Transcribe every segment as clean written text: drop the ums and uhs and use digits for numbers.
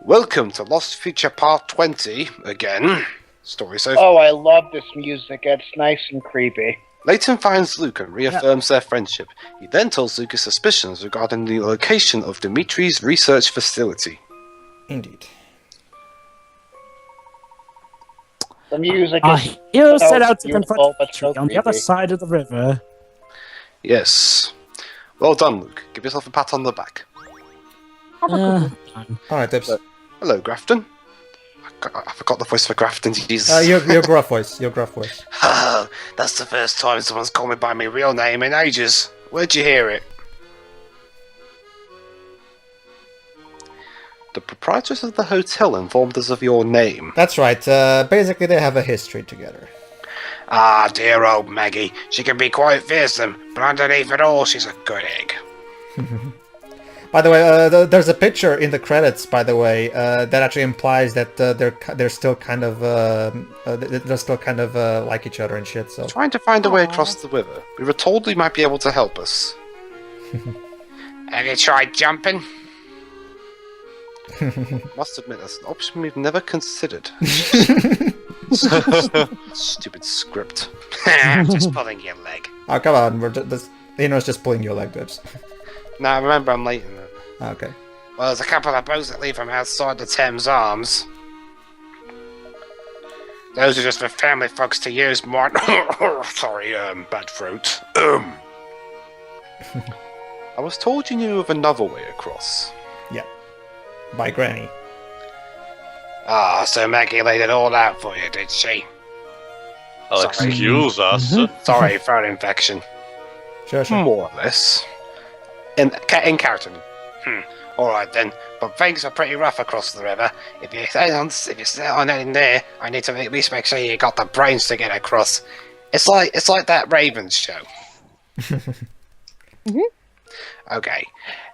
Welcome to Lost Future Part 20, again. Story so Oh, I love this music. It's nice and creepy. Layton finds Luke and reaffirms their friendship. He then tells Luke his suspicions regarding the location of Dimitri's research facility. Indeed. The music is He'll so set out to beautiful, confront but so on the other creepy. side of the river. Yes. Well done, Luke. Give yourself a pat on the back. Alright, Tips. Hello, Grafton. I forgot the voice for Grafton, Jesus. Your gruff voice. Your gruff voice. That's the first time someone's called me by my real name in ages. Where'd you hear it? The proprietors of the hotel informed us of your name. That's right. Basically, they have a history together. Ah, dear old Maggie. She can be quite fearsome, but underneath it all, she's a good egg. By the way, there's a picture in the credits. By the way, that actually implies that they're still kind of like each other and shit. So Trying to find a way across the river. We were told you might be able to help us. Have you tried jumping? Must admit, that's an option we've never considered. Stupid script. I'm just pulling your leg. oh come on, it's just pulling your leg, Tips. Now remember, I'm late. Okay. Well, there's a couple of boats that leave from outside the Thames Arms. Those are just for family folks to use, Martin. Sorry, bad throat. I was told you knew of another way across. By Granny. Ah, so Maggie laid it all out for you, did she? Oh, Sorry. excuse us. Sorry, throat infection. Sure. More or less. In character. Alright then, but things are pretty rough across the river. If you set on in there, I need to at least make sure you got the brains to get across. It's like that Ravens show. Okay.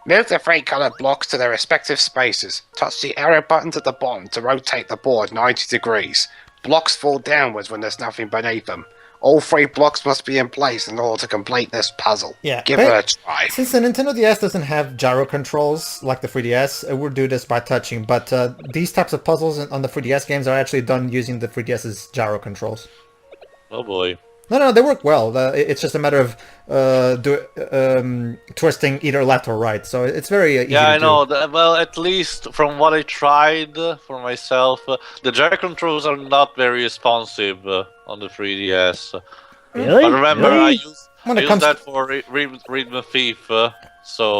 Move the three coloured blocks to their respective spaces. Touch the arrow buttons at the bottom to rotate the board 90 degrees. Blocks fall downwards when there's nothing beneath them. All three blocks must be in place in order to complete this puzzle. Yeah. Give it a try. Since the Nintendo DS doesn't have gyro controls like the 3DS, it would do this by touching. But these types of puzzles on the 3DS games are actually done using the 3DS's gyro controls. Oh boy. No, they work well. It's just a matter of twisting either left or right. So it's very easy Yeah, to I know. do. Well, at least from what I tried for myself, the gyro controls are not very responsive on the 3DS. Really? But remember, I used that to... for Read Thief, so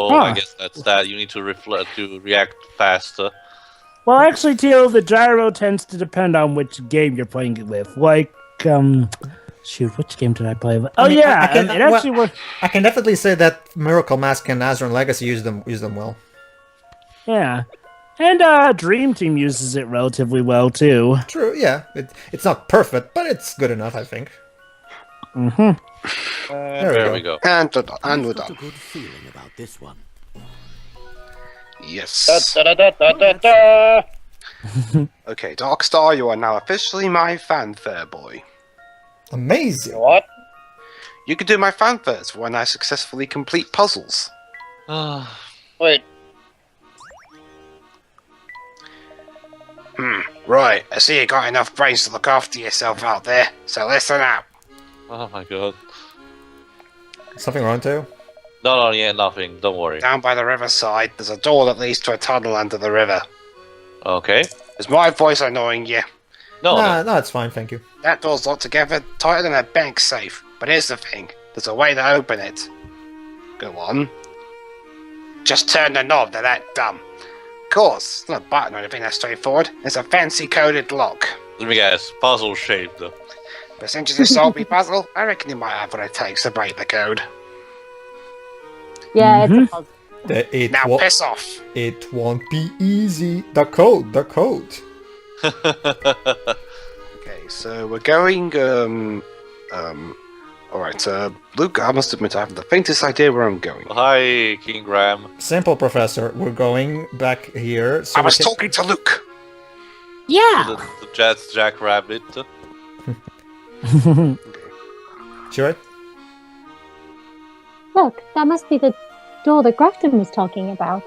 Huh. I guess that's that. You need to react faster. Well, actually, Teal, the gyro tends to depend on which game you're playing it with. Like, shoot, which game did I play with? Oh, I mean, yeah, I can- it actually works. I can definitely say that Miracle Mask and Azure Legacy use them well. Yeah. And Dream Team uses it relatively well, too. True, yeah. It's not perfect, but it's good enough, I think. Mm-hmm. There we go. And we're I've got done. a good feeling about this one. Yes. Da, da, da, da, da, da. Okay, Darkstar, you are now officially my fanfare boy. Amazing. What? You can do my fanfares when I successfully complete puzzles. Wait, Right, I see you got enough brains to look after yourself out there, so listen up. Oh my god. Something wrong too? No, yeah, nothing. Don't worry. Down by the riverside, there's a door that leads to a tunnel under the river. Okay. Is my voice annoying you? No. No, it's fine, thank you. That door's locked together, tighter than a bank safe. But here's the thing, there's a way to open it. Go on. Just turn the knob, they're that dumb. Of course, it's not a button or anything that straightforward. It's a fancy coded lock. Let me guess. Puzzle shaped. But since you just solved me puzzle, I reckon you might have what it takes to break the code. Yeah, it's a puzzle. Now piss off! It won't be easy. The code. Okay, so we're going, alright, Luke, I must admit I haven't the faintest idea where I'm going. Hi, King Graham. Simple, Professor. We're going back here. So I was talking to Luke! Yeah. The Jets Jackrabbit. Sure. Look, that must be the door that Grafton was talking about.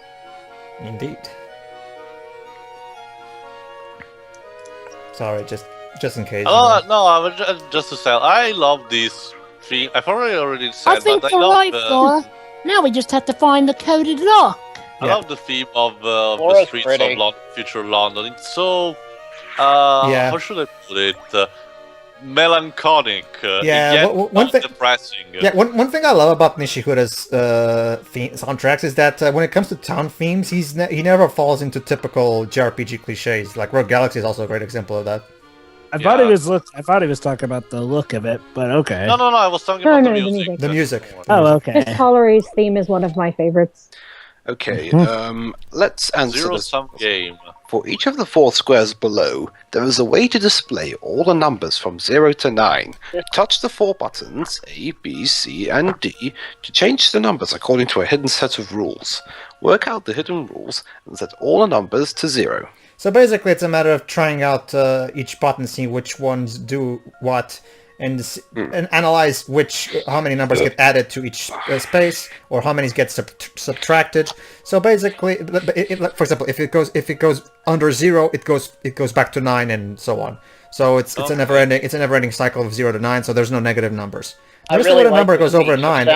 Indeed. Sorry, just in case. Oh no, I was just to say, I love this theme. I've already said, I think but we're right, Flora. Now we just have to find the coded lock. I love the theme of the Flora's streets pretty. of future London. It's so how should I put it? Melancholic. Yeah, one thing. Depressing. Yeah, one thing I love about Nishihura's soundtracks is that when it comes to town themes, he never falls into typical JRPG cliches. Like Rogue Galaxy is also a great example of that. I thought he was talking about the look of it, but okay. No, I was talking about the music. The music. Miss Okay. Hollery's theme is one of my favorites. Okay, let's answer this. Zero-sum game. For each of the 4 squares below, there is a way to display all the numbers from 0 to 9. Touch the 4 buttons, A, B, C, and D, to change the numbers according to a hidden set of rules. Work out the hidden rules and set all the numbers to 0. So basically, it's a matter of trying out each button, see which ones do what, and analyze how many numbers get added to each space, or how many get subtracted. So basically, for example, if it goes under 0, it goes back to 9, and so on. So it's a never ending cycle of 0 to 9. So there's no negative numbers. There's when a number goes over 9.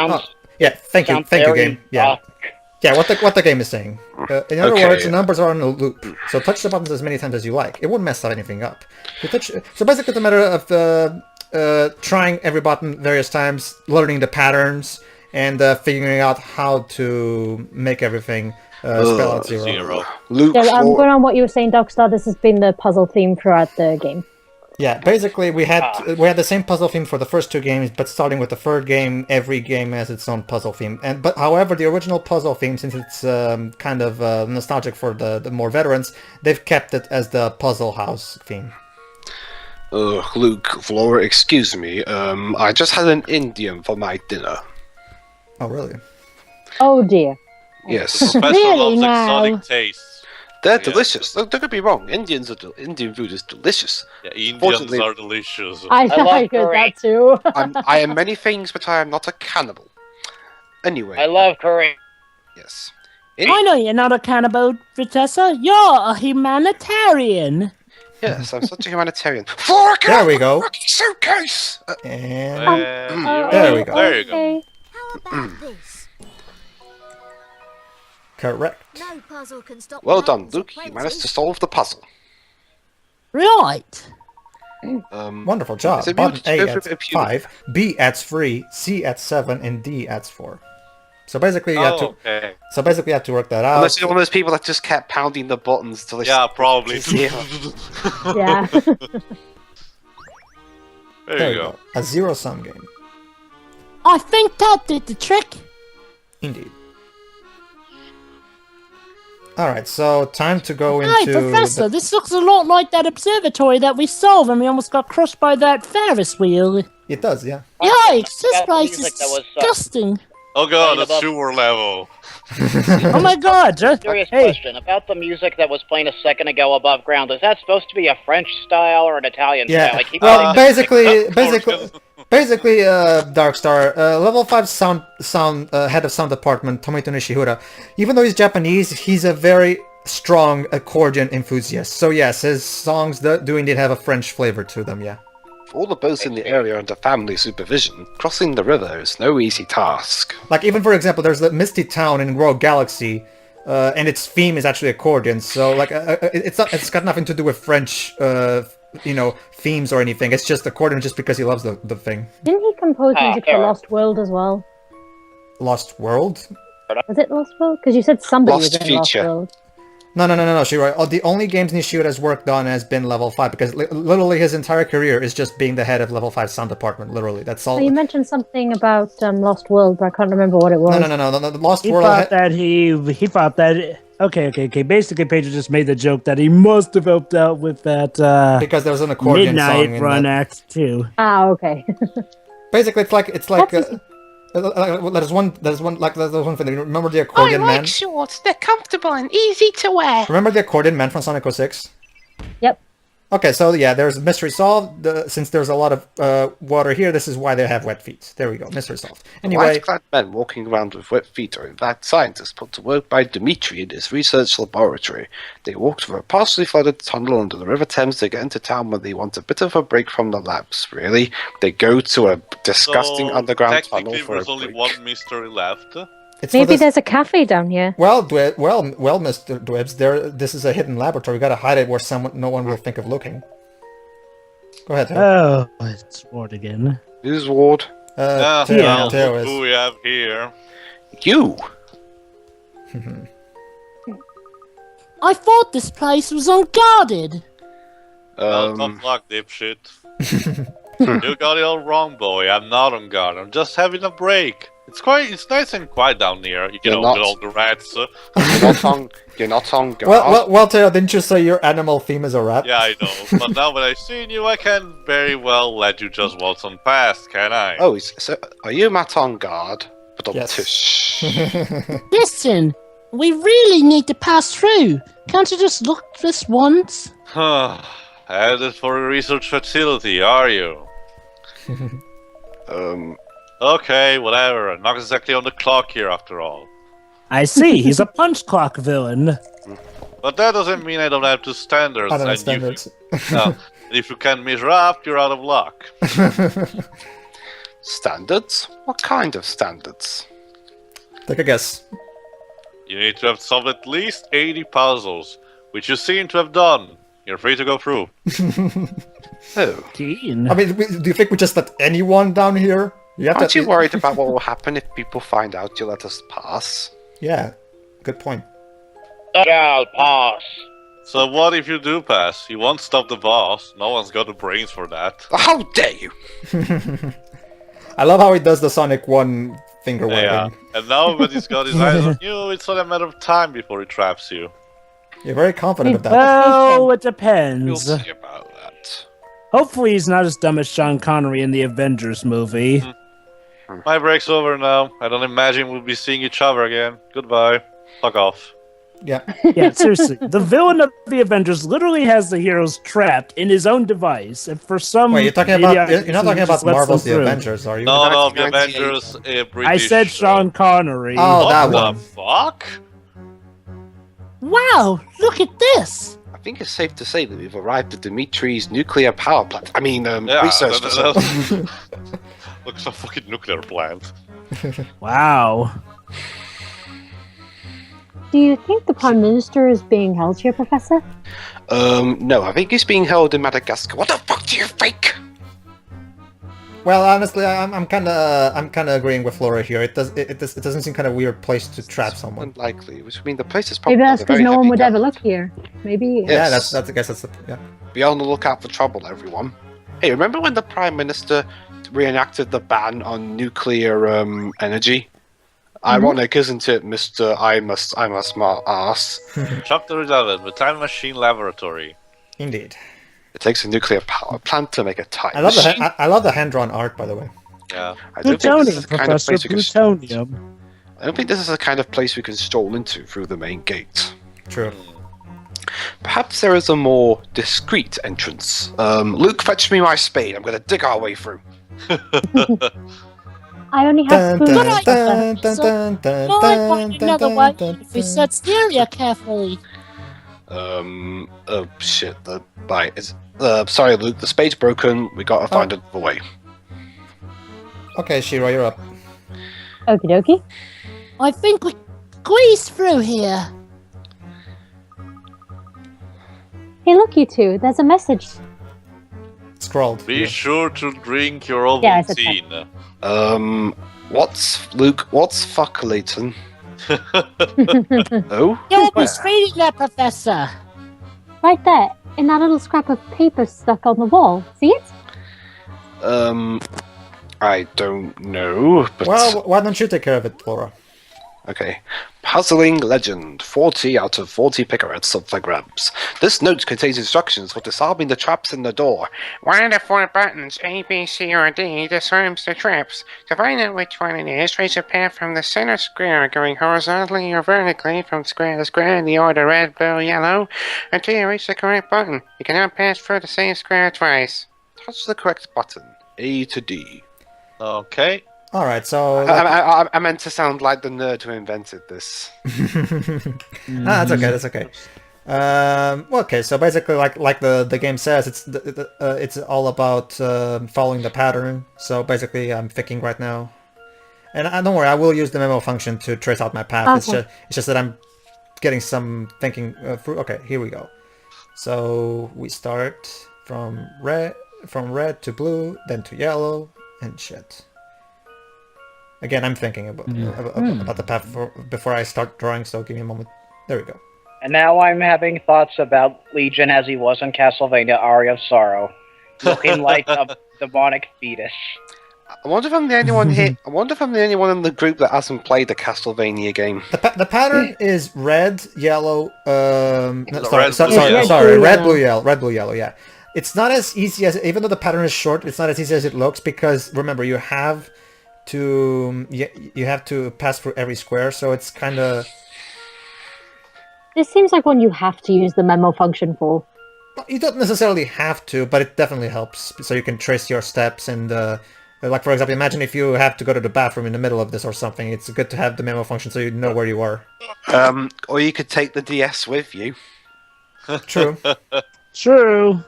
Yeah, thank you, game. Yeah. Yeah, what the game is saying. In other words, the numbers are on a loop. So touch the buttons as many times as you like. It won't mess anything up. So basically, it's a matter of trying every button various times, learning the patterns, and figuring out how to make everything spell out 0. Luke, I'm going on what you were saying, Darkstar. This has been the puzzle theme throughout the game. Yeah, basically we had the same puzzle theme for the first 2 games, but starting with the 3rd game, every game has its own puzzle theme. But however, the original puzzle theme, since it's kind of nostalgic for the more veterans, they've kept it as the puzzle house theme. Luke, Flora, excuse me. I just had an Indian for my dinner. Oh, really? Oh dear. Yes. Professor Really loves now? exotic tastes. They're delicious. Don't get me wrong. Indian food is delicious. Yeah, Indians are delicious. I love heard curry. that too. I am many things, but I am not a cannibal. Anyway. I love curry. Yes. I know you're not a cannibal, Vitessa. You're a humanitarian. Yes, I'm such a humanitarian. Flora, there we go. Suitcase. And there we go. There you go. How about this? Correct. No puzzle can stop Well the done, mountains Luke. of You managed to plenty. solve the puzzle. Right. Wonderful job. Button A adds 5, B adds 3, C adds 7, and D adds 4. So basically, you have to. Okay. So basically, you have to work that out. Unless you're one of those people that just kept pounding the buttons till they. Yeah, probably. Yeah. There you go. A zero-sum game. I think that did the trick. Indeed. Alright, so time to go Hey, into... Professor, this looks a lot like that observatory that we saw when we almost got crushed by that Ferris wheel. It does, yeah. Yikes, this That place music is that was, disgusting. Oh god, About- a sewer level. Oh my god. Serious Hey, question about the music that was playing a second ago above ground. Is that supposed to be a French style or an Italian style? Yeah, I keep well, getting basically, Darkstar, level 5 sound head of sound department, Tomito Nishihura. Even though he's Japanese, he's a very strong accordion enthusiast. So yes, his songs do indeed have a French flavor to them, yeah. For all the boats in the area are under family supervision, crossing the river is no easy task. Like, even for example, there's the Misty Town in Rogue Galaxy, and its theme is actually accordion, so like, it's got nothing to do with French, themes or anything. It's just accordion just because he loves the thing. Didn't he compose music for fair. Lost World as well? Lost World? Was it Lost World? Because you said somebody Lost was in Future. Lost World. No, she's right. The only games Nishihura has worked on has been level 5, because literally his entire career is just being the head of level 5 sound department, literally. That's all. Oh, you mentioned something about Lost World, but I can't remember what it was. No, the Lost he World... thought that he thought that... Okay. Basically, Pedro just made the joke that he must have helped out with that because there was an accordion song Midnight in Run that. Act 2. Ah, okay. Basically, it's like there's one thing. Remember the accordion man? shorts. They're comfortable and easy to wear. Remember the accordion man from Sonic 06? Yep. Okay, so yeah, there's mystery solved. Since there's a lot of water here, this is why they have wet feet. There we go, mystery solved. Anyway, White-clad men walking around with wet feet are in fact scientists put to work by Dimitri in his research laboratory. They walked through a partially flooded tunnel under the River Thames to get into town when they want a bit of a break from the labs. Really, they go to a disgusting underground tunnel for a there's only break. one mystery left. it's for Maybe this... there's a cafe down here. Well, Mr. Dwebs, this is a hidden laboratory. We gotta hide it where no one will think of looking. Go ahead, Theo. Oh, it's Ward again. Who's Ward? Theo Look is. who we have here. You! I thought this place was unguarded. Tough luck, dipshit. You got it all wrong, boy. I'm not on guard. I'm just having a break. It's nice and quiet down here. You know, with all the rats. You're not on guard. Well, Theo, didn't you say your animal theme is a rat? Yeah, I know. But now that I've seen you, I can very well let you just waltz on past, can I? Oh, so are you Matt on guard? But Yes. Listen, we really need to pass through. Can't you just look this once? Headed for a research facility, are you? Okay, whatever. I'm not exactly on the clock here after all. I see. He's a punch clock villain. But that doesn't mean I don't have to standards. I don't know and standards. if you can't measure up, you're out of luck. Standards? What kind of standards? Take a guess. You need to have solved at least 80 puzzles, which you seem to have done. You're free to go through. Oh. Keen. I mean, do you think we just let anyone down here? Aren't you worried about what will happen if people find out you let us pass? Yeah, good point. Shall pass. So what if you do pass? You won't stop the boss. No one's got the brains for that. How dare you! I love how he does the Sonic 1 finger waving. Yeah. And now that he's got his eyes on you, it's only a matter of time before he traps you. You're very confident of that. Well, it We'll depends. see about that. Hopefully he's not as dumb as Sean Connery in the Avengers movie. My break's over now. I don't imagine we'll be seeing each other again. Goodbye. Fuck off. Yeah. Yeah, seriously. The villain of the Avengers literally has the heroes trapped in his own device, and for some Wait, you're talking about? idiotic You're not reason, talking he about just lets Marvel's them The through. Avengers, are you? No, the 1998. Avengers, British... I said Sean Connery. Oh, what that the one. fuck? Wow, look at this. I think it's safe to say that we've arrived at Dimitri's nuclear power plant. I mean, Yeah, research facility. looks like a fucking nuclear plant. Wow. Do you think the Prime Minister is being held here, Professor? No, I think he's being held in Madagascar. What the fuck do you think? Well, honestly, I'm kind of agreeing with Flora here. It doesn't seem kind of weird place to trap someone. Unlikely. Which I mean, the place is probably Maybe that's a because very no one heavy would gun. ever look here. Maybe. Yeah. Yeah, Yes. I guess that's yeah. Be on the lookout for trouble, everyone. Hey, remember when the Prime Minister reenacted the ban on nuclear energy? Ironic, isn't it, Mr. I'm a smart ass? Chapter 11, the Time Machine Laboratory. Indeed. It takes a nuclear power plant to make a time I love machine. I love the hand-drawn art, by the way. Yeah. I don't think this Plutonium, is the kind of Professor, place we can. plutonium. I don't think this is the kind of place we can stroll into through the main gate. True. Perhaps there is a more discreet entrance. Luke, fetch me my spade. I'm going to dig our way through. I only have Dun, spoons. dun, Professor. dun, dun, dun, Might dun, find dun, another dun, way dun, if we dun. search the area carefully. Oh shit, sorry Luke, the spade's broken, we gotta find another way. Okay, Shiro, you're up. Okie dokie. I think we squeeze through here. Hey, look, you two. There's a message. Scrolled. Be Yeah. sure to drink your Yeah, I said that. Ovaltine. What's fuck Layton? Oh? You won't be reading that, Professor. Right there, in that little scrap of paper stuck on the wall. See it? I don't know, but Well, why don't you take care of it, Flora? Okay. Puzzling legend. 40 out of 40 picarets up for grabs. This note contains instructions for disarming the traps in the door. One of the 4 buttons, A, B, C, or D, disarms the traps. To find out which one it is, trace a path from the center square, going horizontally or vertically from square to square in the order red, blue, yellow, until you reach the correct button. You cannot pass through the same square twice. Touch the correct button. A to D. Okay. Alright, so... I meant to sound like the nerd who invented this. That's okay. Okay, so basically, like the game says, it's all about following the pattern. So basically, I'm thinking right now, and don't worry, I will use the memo function to trace out my path. Okay. It's just that I'm getting some thinking through. Okay, here we go. So we start from red to blue, then to yellow, and shit. Again, I'm thinking about the path before I start drawing, so give me a moment. There we go. And now I'm having thoughts about Legion as he was in Castlevania Aria of Sorrow, looking like a demonic fetus. I wonder if I'm the only one here. I wonder if I'm the only one in the group that hasn't played the Castlevania game. The pattern is red, yellow. Red, blue, yellow. Yeah, it's not as easy as, even though the pattern is short, it's not as easy as it looks, because remember, you have to pass through every square, so it's kind of... This seems like one you have to use the memo function for. You don't necessarily have to, but it definitely helps, so you can trace your steps, and like, for example, imagine if you have to go to the bathroom in the middle of this or something, it's good to have the memo function so you know where you are. Or you could take the DS with you. True. True.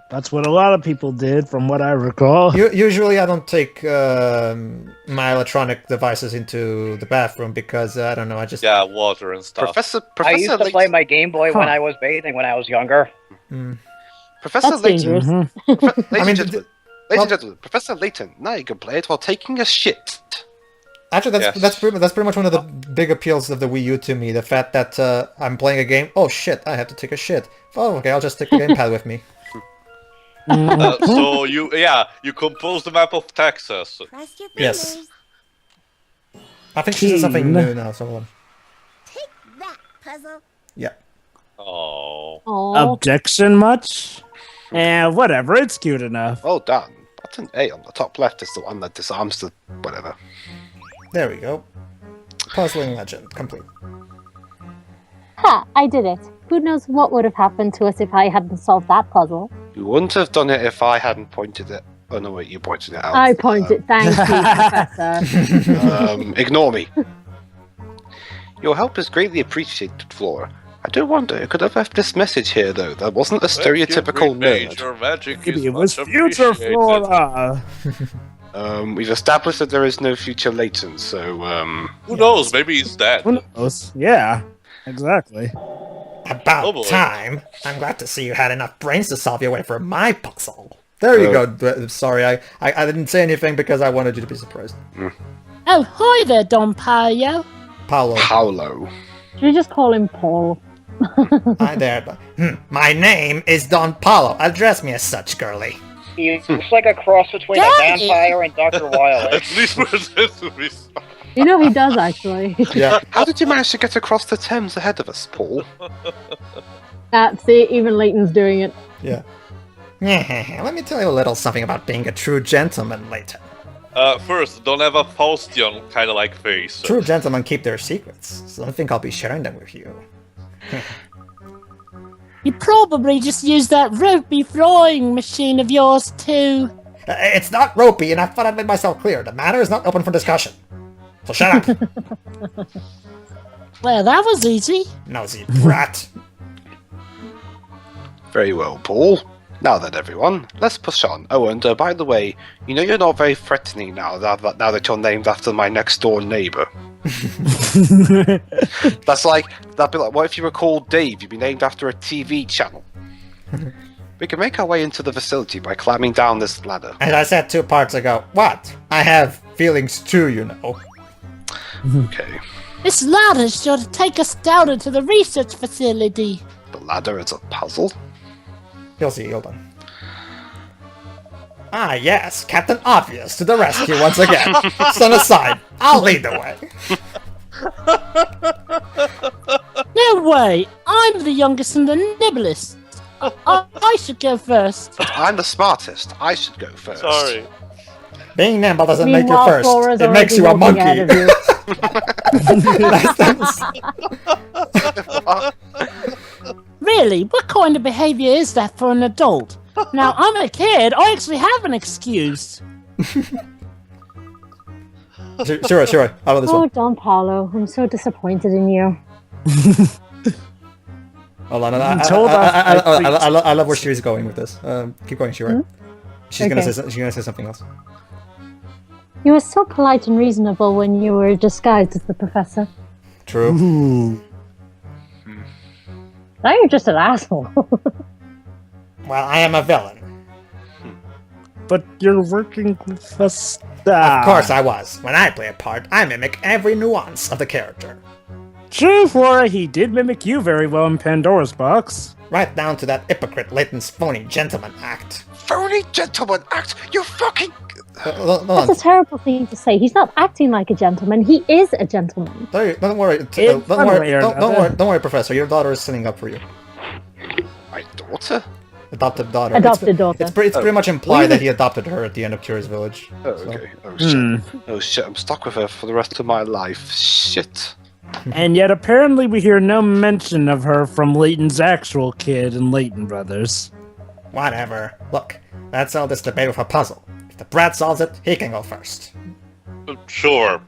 That's what a lot of people did, from what I recall. Usually I don't take my electronic devices into the bathroom because, I don't know, I just... Yeah, water and stuff. I used to play my Game Boy when I was bathing when I was younger. Professor That's Layton. dangerous. Ladies and gentlemen, Professor Layton, now you can play it while taking a shit. Actually, that's pretty much one of the big appeals of the Wii U to me. The fact that I'm playing a game, oh shit, I have to take a shit. Oh, okay, I'll just take the gamepad with me. So you composed the map of Texas. Yes. I think she said something new now, so... Take that, puzzle. Yeah. Oh. Objection much? Whatever, it's cute enough. Well done. Button A on the top left is the one that disarms the whatever. There we go. Puzzling legend complete. Ha! I did it. Who knows what would have happened to us if I hadn't solved that puzzle? You wouldn't have done it if I hadn't pointed it. Oh no, wait, you pointed it out. I pointed. Thank you, Professor. Ignore me. Your help is greatly appreciated, Flora. I do wonder who could have left this message here, though. That wasn't a stereotypical nerd. Your magic Maybe is it was much future appreciated. Flora. We've established that there is no future Layton, so Who knows? Maybe he's dead. Who knows? Yeah, exactly. About time. I'm glad to see you had enough brains to solve your way for my puzzle. There you go. Sorry, I didn't say anything because I wanted you to be surprised. Oh, hi there, Don Paolo. Paolo. Should we just call him Paul? Hi there. My name is Don Paulo. Address me as such, girly. He looks like a cross between a vampire and Dr. Wily. At least we're to be. You know he does, actually. Yeah. How did you manage to get across the Thames ahead of us, Paul? See, even Layton's doing it. Yeah. Let me tell you a little something about being a true gentleman, Layton. First, don't have a Faustian kind of like face. True gentlemen keep their secrets, so I think I'll be sharing them with you. You probably just used that ropey flying machine of yours too. It's not ropey, and I thought I'd made myself clear. The matter is not open for discussion. So shut up. Well, that was easy. Nosy brat. Very well, Paul. Now then, everyone, let's push on. Oh, and by the way, you know you're not very threatening now that you're named after my next-door neighbour. That'd be like, what if you were called Dave? You'd be named after a TV channel. We can make our way into the facility by climbing down this ladder. As I said 2 parts ago, what? I have feelings too, you know. Okay. This ladder's sure to take us down into the research facility. The ladder is a puzzle? You'll see, hold on. Ah, yes, Captain Obvious to the rescue once again. Stand aside, I'll lead the way. No way! I'm the youngest and the nibblest. I should go first. I'm the smartest. I should go first. Sorry. Being nimble doesn't make you Meanwhile, first. Flora's It makes already you a walking monkey. ahead of you. Really? What kind of behavior is that for an adult? Now, I'm a kid. I actually have an excuse. Sure. Out of this Oh, one. Don Paulo, I'm so disappointed in you. Hold on. I love where she's going with this. Keep going, Shira. She's gonna say something else. You were so polite and reasonable when you were disguised as the professor. True. Now you're just an asshole. Well, I am a villain. But you're working with us. Of course I was. When I play a part, I mimic every nuance of the character. True, Flora, he did mimic you very well in Pandora's box. Right down to that hypocrite Layton's phony gentleman act. Phony gentleman act? You fucking... That's a terrible thing to say. He's not acting like a gentleman. He is a gentleman. Don't worry, Professor. Your daughter is sitting up for you. My daughter? Adopted daughter. Adopted daughter. It's pretty much implied that he adopted her at the end of Curious Village. Oh, okay. Oh, shit. Oh, shit. I'm stuck with her for the rest of my life. Shit. And yet apparently we hear no mention of her from Layton's actual kid and Layton Brothers. Whatever. Look, let's settle this debate with a puzzle. If the brat solves it, he can go first. Sure.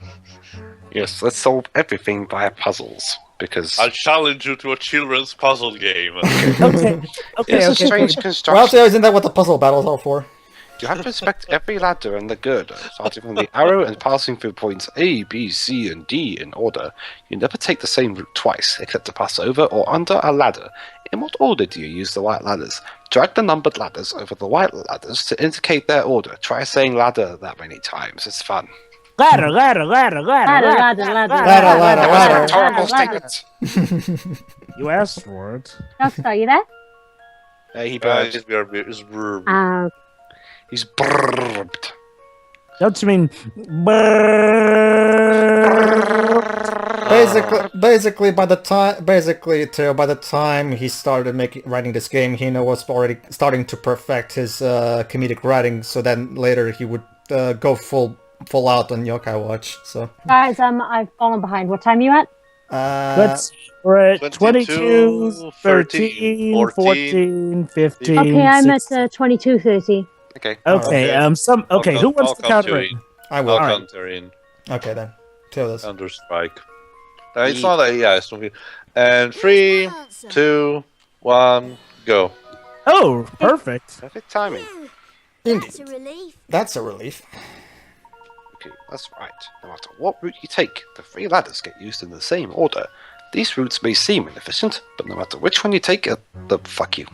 Yes, let's solve everything via puzzles, because... I'll challenge you to a children's puzzle game. Okay. It's a strange construction. Well, so isn't that what the puzzle battles are for? You have to inspect every ladder and the girder, starting from the arrow and passing through points A, B, C, and D in order. You never take the same route twice, except to pass over or under a ladder. In what order do you use the white ladders? Drag the numbered ladders over the white ladders to indicate their order. Try saying ladder that many times. It's fun. Ladder. Rhetorical statement. You asked for it. Doctor, are you there? He Guys, burped. He's burped. Don't you mean... Basically, by the time he started writing this game, he was already starting to perfect his comedic writing. So then later he would go full out on Yokai Watch. So Guys, I've fallen behind. What time are you at? We're at 22, 13, 14, 15. Okay, I'm 16. at 22:30. Okay. Okay, who wants to counter it? I will. I'll counter in. Okay then. Two of this. Counter strike. It's not a it's not. And 3, 2, 1, go. Oh, perfect. Perfect timing. That's a relief. That's a relief. Okay, that's right. No matter what route you take, the 3 ladders get used in the same order. These routes may seem inefficient, but no matter which one you take, fuck you.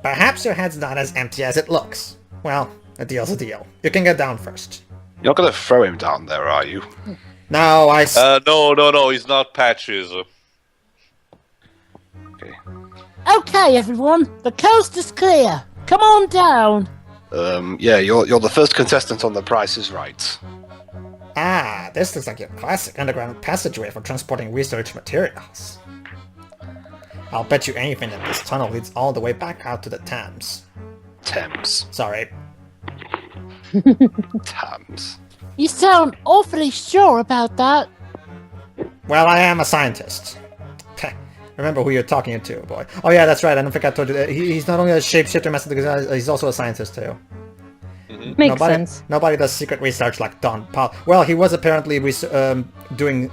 Perhaps your head's not as empty as it looks. Well, a deal's a deal. You can get down first. You're not gonna throw him down there, are you? No, No, he's not Patches. Okay. Okay, everyone. The coast is clear. Come on down. Yeah, you're the first contestant on The Price is Right. Ah, this looks like your classic underground passageway for transporting research materials. I'll bet you anything that this tunnel leads all the way back out to the Thames. Thames. Sorry. Thames. You sound awfully sure about that. Well, I am a scientist. Remember who you're talking to, boy. Oh yeah, that's right. I don't think I told you that. He's not only a shapeshifter master, he's also a scientist too. Makes sense. Nobody does secret research like Don Paul. Well, he was apparently doing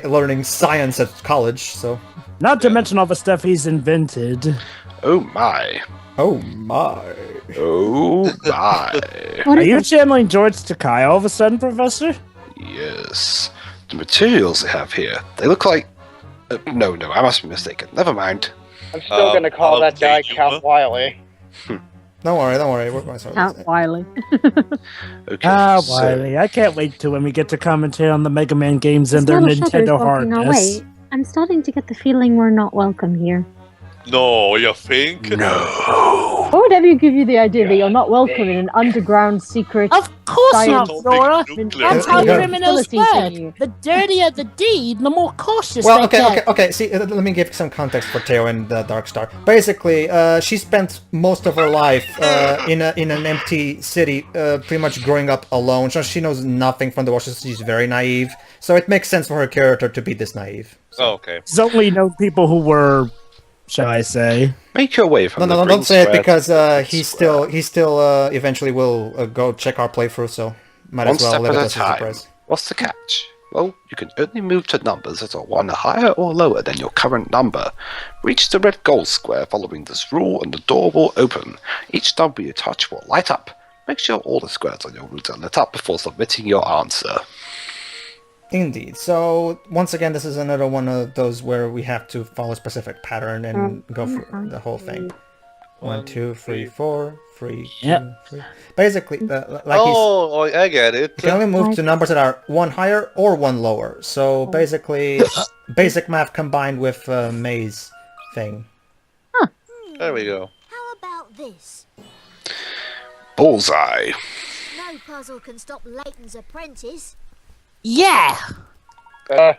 learning science at college, so... Not to mention all the stuff he's invented. Oh my. Oh my. Oh my. Are you channeling George Takei all of a sudden, Professor? Yes. The materials they have here, they look like... no, I must be mistaken. Never mind. I'm still gonna call that guy Count Wiley. Don't worry. We're going to Count Wiley. Okay. Wiley. I can't wait till when we get to commentate on the Mega Man games and their Nintendo hardness. I'm starting to get the feeling we're not welcome here. No, you think? No. What would ever give you the idea that you're not welcome in an underground secret? Of course not, Flora. That's how Yeah. criminals Abilities in work. The dirtier the deed, the more cautious Well, they get. okay. See, let me give some context for Theo and Darkstar. Basically, she spent most of her life in an empty city, pretty much growing up alone. So she knows nothing from the world. She's very naive. So it makes sense for her character to be this naive. So. Oh, okay. There's only no people who were, shall I say? Make your way from No, don't say it because he still eventually will go check our playthrough. So might One as well step leave it at a as a time. surprise. What's the catch? Well, you can only move to numbers that are one higher or lower than your current number. Reach the red gold square following this rule and the door will open. Each number you touch will light up. Make sure all the squares on your route are lit up before submitting your answer. Indeed. So once again, this is another one of those where we have to follow a specific pattern and go for the whole thing. 1, 2, 3, 4, 3, 2, Yep. 3. Basically, like I get it. you can only move to numbers that are one higher or one lower. So basically, basic math combined with maze thing. There we go. How about this? Bullseye. No puzzle can stop Layton's apprentice. Yeah.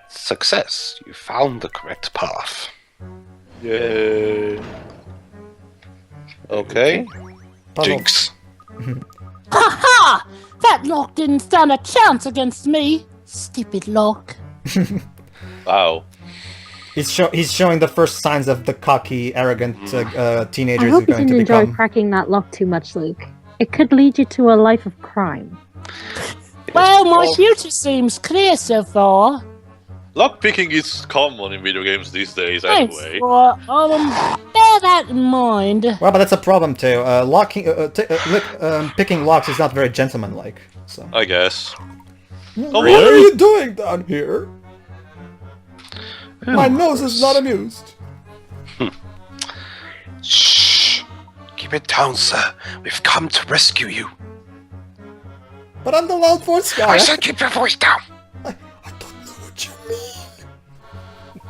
Success. You found the correct path. Yay. Okay. Puzzle. Jinx. Ha! That lock didn't stand a chance against me. Stupid lock. Wow. He's showing the first signs of the cocky, arrogant teenager I he's hope you going didn't to enjoy become. cracking that lock too much, Luke. It could lead you to a life of crime. Well, my future seems clear so far. Lockpicking is common in video games these days, Thanks, anyway. Flora. Bear that in mind. Well, but that's a problem too. Picking locks is not very gentlemanlike. So. I guess. What are you doing down here? My nose is not amused. Shh. Keep it down, sir. We've come to rescue you. But I'm the loud voice guy. I said keep your voice down. I don't know what you mean.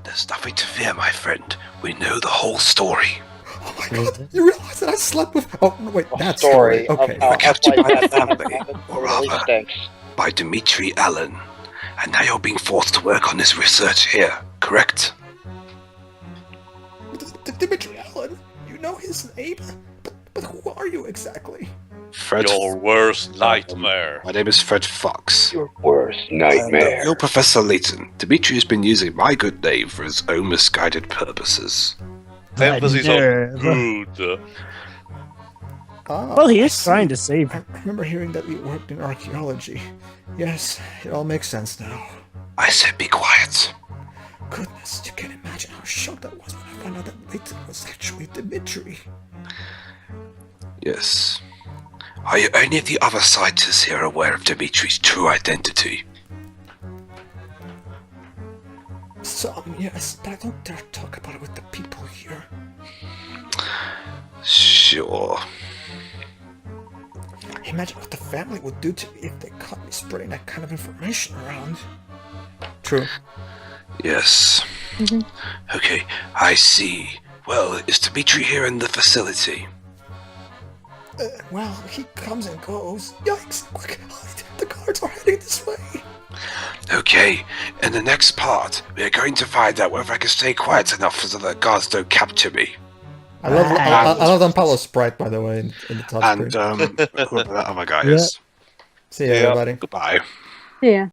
There's nothing to fear, my friend. We know the whole story. Oh my god, you realize that I slept with... Oh, no, wait, that story. Okay. Of how Captured by that a family, or really rather, stinks. by Dimitri Allen. And now you're being forced to work on this research here, correct? Dimitri Allen, you know his name? But who are you exactly? Fred. Your worst nightmare. My name is Fred Fox. Your worst nightmare. You're Professor Layton. Dimitri has been using my good name for his own misguided purposes. Emphasis on nerve. good. Well, he is trying to save I remember hearing that you worked in archaeology. Yes, it all makes sense now. I said be quiet. Goodness, you can't imagine how shocked I was when I found out that Layton was actually Dimitri. Yes. Are you any of the other scientists here aware of Dimitri's true identity? Some, yes, but I don't dare talk about it with the people here. Sure. Imagine what the family would do to me if they caught me spreading that kind of information around. True. Yes. Okay, I see. Well, is Dimitri here in the facility? Well, he comes and goes. Yikes! Quick, hide! The guards are heading this way. Okay, in the next part, we are going to find out whether I can stay quiet enough so that the guards don't capture me. I love Don Paulo's sprite, by the way, in the top And screen. whoever that other guy is. See you, everybody. Goodbye. Yeah.